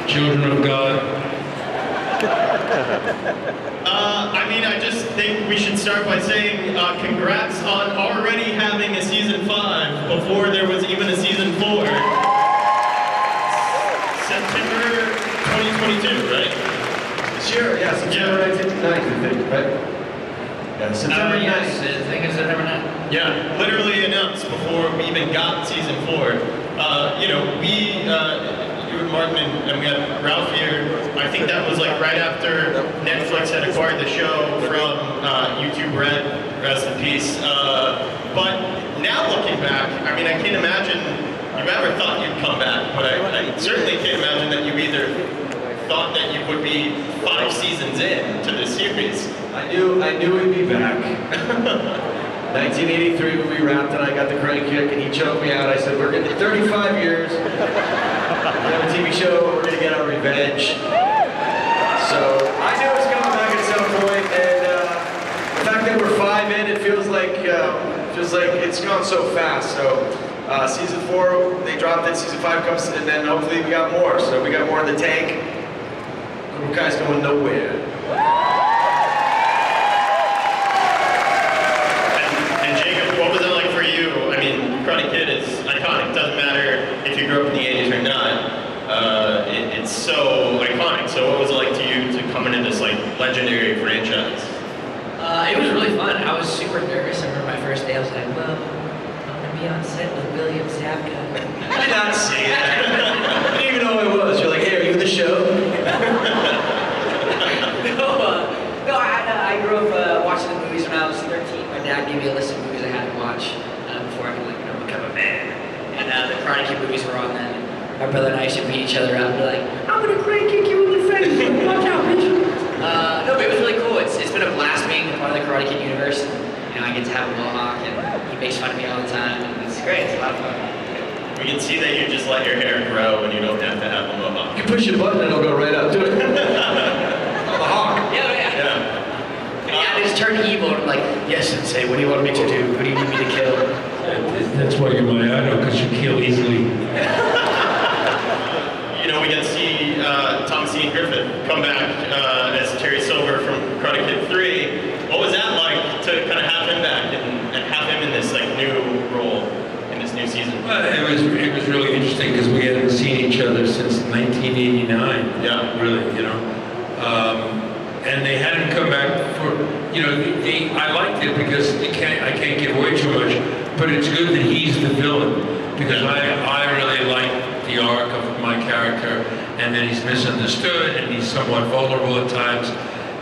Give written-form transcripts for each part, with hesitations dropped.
Children of God. I mean, I just think we should start by saying congrats on already having a season 5 before there was even a season 4. September 2022, right? Sure, yeah, September 9th, I think, right? Yeah, September 9th. Yes, I think it's September 9th. Yeah, literally announced before we even got season 4. You know, you and Martin and we had Ralph here. I think that was like right after Netflix had acquired the show from YouTube Red, rest in peace. But now looking back, I mean, I can't imagine you've ever thought you'd come back, but I certainly can't imagine that you either thought that you would be 5 seasons in to this series. I knew we'd be back. 1983 when we wrapped and I got the credit kick and he choked me out. I said, we're gonna 35 years. We have a TV show, we're gonna get our revenge. So I knew it was coming back at some point, and the fact that we're 5 in, it feels like it's gone so fast. So season 4, they dropped it, season 5 comes, and then hopefully we got more. So we got more in the tank. Cobra Kai's going nowhere. Karate Kid is iconic. Doesn't matter if you grew up in the 80s or not. It's so iconic. So what was it like to you to come into this like legendary franchise? It was really fun. I was super nervous. I remember my first day. I was like, well, I'm gonna be on set with William Zabka. I did not say that. I didn't even know who it was. You're like, hey, are you in the show? No, I grew up watching the movies when I was 13. My dad gave me a list of movies I had to watch before I could become a man. And the Karate Kid movies were on then. My brother and I used to beat each other up and be like, I'm gonna karate kick you in the face. Watch out, bitch. No, but it was really cool. It's been a blast being a part of the Karate Kid universe. And, you know, I get to have a mohawk and he makes fun of me all the time. And it's great. It's a lot of fun. We can see that you just let your hair grow and you don't have to have a mohawk. You push a button and it'll go right up to it. Oh, the hawk. Yeah. I just turned evil and I'm like, yes, Sensei, what do you want me to do? Who do you need me to kill? That's why you're my idol, because you kill easily. You know, we get to see Thomas Ian Griffith come back as Terry Silver from Karate Kid 3. What was that like to kind of have him back and have him in this like new role in this new season? Well, it was really interesting because we hadn't seen each other since 1989. Yeah. Really, you know. And they hadn't come back for, you know, I liked it because I can't give away too much, but it's good that he's the villain because I really like the arc of my character, and then he's misunderstood and he's somewhat vulnerable at times,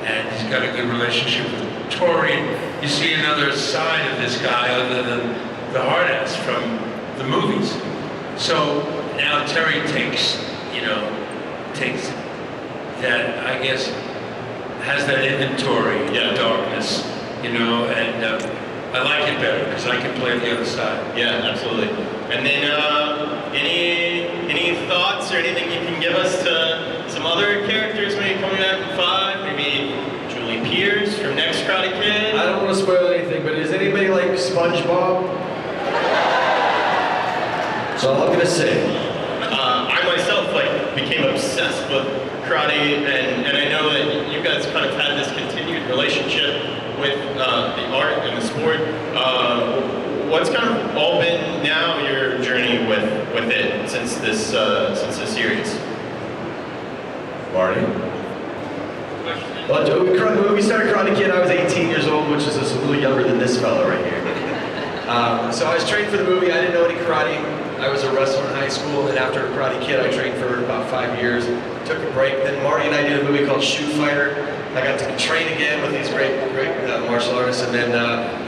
and he's got a good relationship with Tori. You see another side of this guy other than the hard ass from the movies. So now Terry takes that, I guess, has that inventory of darkness, you know, and I like it better because I can play the other side. Yeah, absolutely. And then any thoughts or anything you can give us to some other characters maybe coming back in 5? Maybe Julie Pierce from Next Karate Kid? I don't want to spoil anything, but is anybody like SpongeBob? That's all I'm gonna say. I myself became obsessed with karate, and I know that you guys kind of had this continued relationship with the art and the sport. What's kind of all been now your journey with it since this series? Marty? Well, when we started Karate Kid, I was 18 years old, which is a little younger than this fella right here. So I was trained for the movie. I didn't know any karate. I was a wrestler in high school, and after Karate Kid, I trained for about 5 years. Took a break. Then Marty and I did a movie called Shoe Fighter. I got to train again with these great martial artists, and then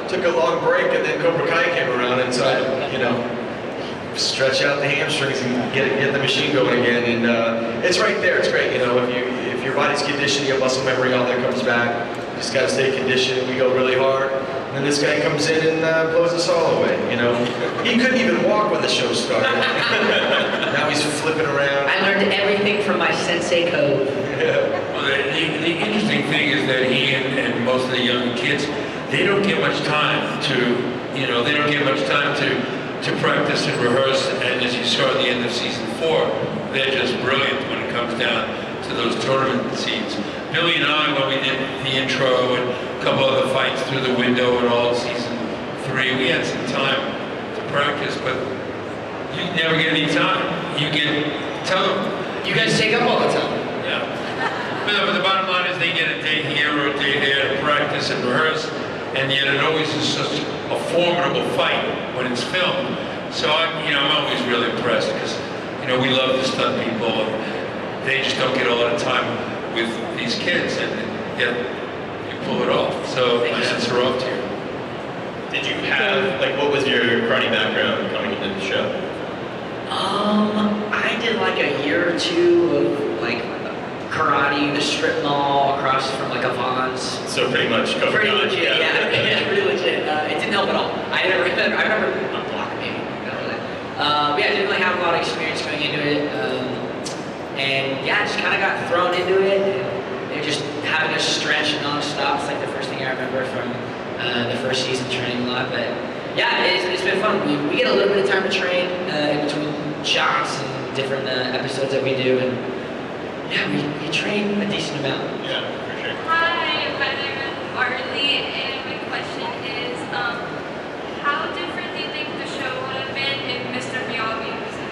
took a long break, and then Cobra Kai came around, and so I, you know, stretch out the hamstrings and get the machine going again. And it's right there. It's great. You know, if your body's conditioned, your muscle memory, all that comes back. Just got to stay conditioned. We go really hard. And then this guy comes in and blows us all away, you know. He couldn't even walk when the show started. Now he's flipping around. I learned everything from my sensei Kove. Yeah. Well, the interesting thing is that he and most of the young kids, they don't get much time to, they don't get much time to practice and rehearse. And as you saw at the end of season 4, they're just brilliant when it comes down to those tournament scenes. Billy and I, when we did the intro and a couple other fights through the window and all season 3, we had some time to practice, but you never get any time. Tell them. You guys take up all the time. Yeah. But the bottom line is they get a day here or a day there to practice and rehearse, and yet it always is such a formidable fight when it's filmed. So I'm always really impressed because, we love the stunt people, and they just don't get a lot of time with these kids, and yet you pull it off. So my hats are off to you. Did you have, what was your karate background coming into the show? I did like a year or two of karate, the strip mall across from a Vaughn's. So pretty much Cobra Pretty Kai, legit, yeah, pretty legit. It didn't help at all. I remember a block maybe. But yeah, I didn't really have a lot of experience going into it. And yeah, I just kind of got thrown into it. And just having a stretch nonstop. It's the first thing I remember from the first season training a lot. But yeah, it's been fun. We get a little bit of time to train in between shots and different episodes that we do. And yeah, we train a decent amount. Yeah, for sure. Hi, my name is Arlie, and my question is, how different do you think the show would have been if Mr. Miyagi was in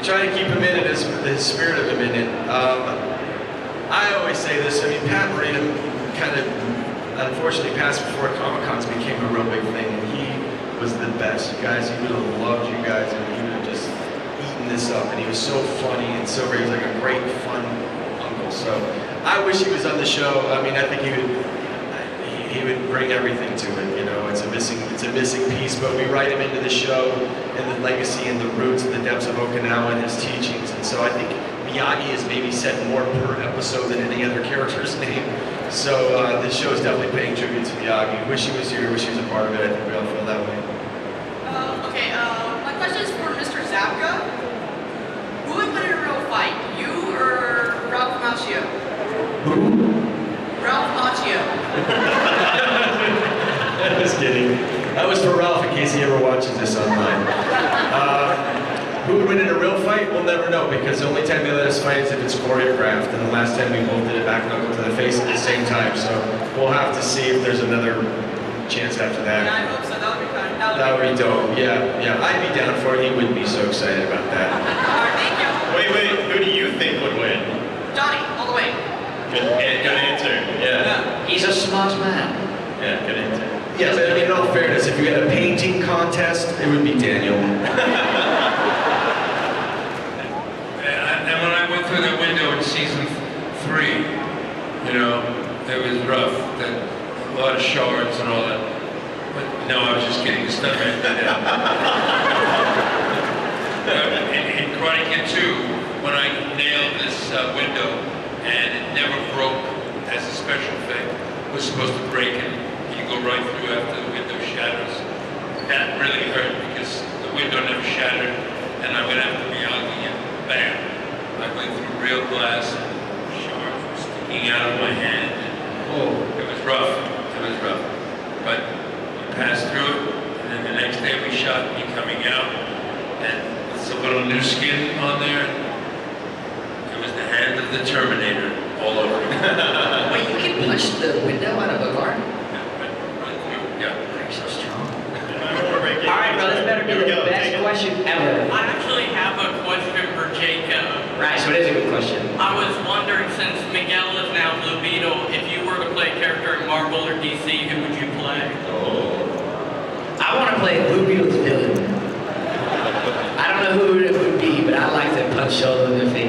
it? Try to keep him in it, the spirit of him in it. I always say this, Pat Morita kind of unfortunately passed before Comic-Cons became a real big thing, and he was the best. You guys, he would have loved you guys, and he would have just eaten this up, and he was so funny and so great. He was like a great, fun uncle. So I wish he was on the show. I think he would bring everything to it. It's a missing piece, but we write him into the show and the legacy and the roots and the depths of Okinawa and his teachings. And so I think Miyagi is maybe said more per episode than any other character's name. So this show is definitely paying tribute to Miyagi. Wish he was here, wish he was a part of it. I think we all feel that way. Okay, my question is for Mr. Zabka. Who would win in a real fight, you or Ralph Macchio? Who? Ralph Macchio. Just kidding. That was for Ralph in case he ever watches this online. Who would win in a real fight? We'll never know because the only time they let us fight is if it's choreographed, and the last time we both did a back knuckle to the face at the same time. So we'll have to see if there's another chance after that. Yeah, I hope so. That would be fun. That would be dope. Yeah. I'd be down for it. He wouldn't be so excited about that. Alright, thank you. Wait, who do you think would win? Johnny, all the way. Good answer. Yeah. He's a smart man. Yeah, good answer. Yeah, but in all fairness, if you had a painting contest, it would be Daniel. And when I went through that window in season 3, it was rough. A lot of shards and all that. But no, I was just kidding. The stuntman did that. In Karate Kid 2, when I nailed this window and it never broke as a special thing, it was supposed to break and you go right through after the window shatters. That really hurt because the window never shattered, and I went after Miyagi and bam, I went through real glass and shards were sticking out of my hand. It was rough. But we passed through it, and then the next day we shot me coming out, and with a little new skin on there. It was the hand of the Terminator all over it. Wait, you can punch the window out of a car? Right through, yeah. You're so strong. All All right, bro, this better be the best question ever. I actually have a question for Jacob. Right, so it is a good question. I was wondering, since Miguel is now Blue Beetle, if you were to play a character in Marvel or DC, who would you play? I want to play Blue Beetle's villain. I don't know who it would be, but I'd like to punch Solo in the face.